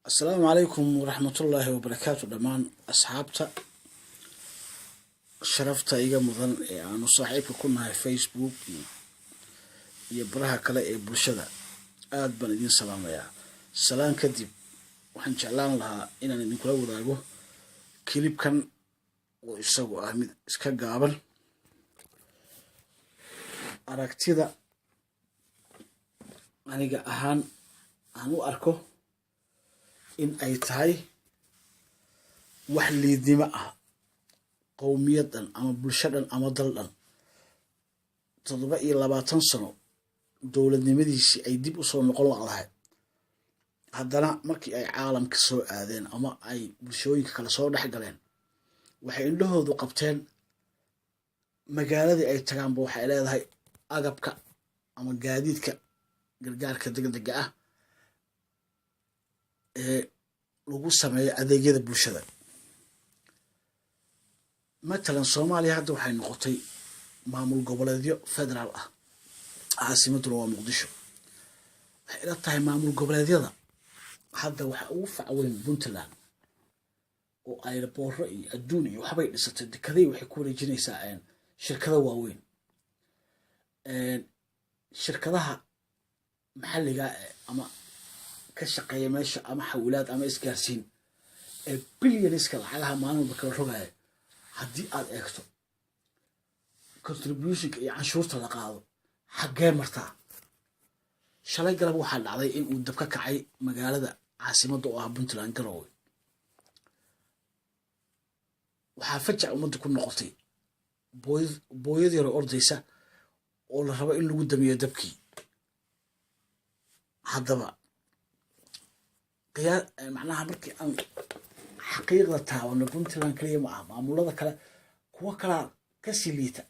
السلام عليكم ورحمة الله وبركاته. دمان أصحابتا شرفتا إيجا مدن أنا صاحبك كنا في فيسبوك يبرها كلا برشدا آد بندين سلام يا سلام كدب وحن شعلان لها إننا نقول وذاقو كليب كان ويسوق أحمد إسكا قابل أراكتيدا أنيجا أهان أنو أركو إن أي تاي وحلي دماء قومية أما بلشدة أما ضلًا تضبط إلى 20 سنة دولة نمديسي أي دب أصول نقول علىها هذانا مركي أي عالم كسر آذين أما أي بلشوي كلا صور حقلين وحين له ذو قبتين مجال ذي أي تجمع بوحيلة هاي أجابك أما جديد كجرجال كدقة lagu sameeyo adeegyada bulshada مثلا Soomaaliya hadda waxay noqotay maamul goboleedyo federaal ah caasimaduna waa Muqdisho waxay la tahay maamul goboleedyada hadda waxa ugu facweyn Puntland oo airport iyo adduun iyo waxbay dhisatay dekeday waxay ku wareejinaysaa shirkado waaweyn shirkadaha maxalliga ama ka shaqeeya meesha ama xawlaad ama isgaarsiin billions-ka lacagaha maalinba kala rogaya haddii aad eegto contribution iyo canshuurta la qaado xagee martaa shalay galab waxaa dhacday in uu dab ka kacay magaalada caasimadda oo ah Puntland Garowe waxaa fajac ummadda ku noqotay booyad yar oo ordaysa oo la rabo in lagu damiyo dabkii haddaba معناها مركي أن حقيقة تاون Puntland كلية معها معمولة كلا كوا كلا كسيليتا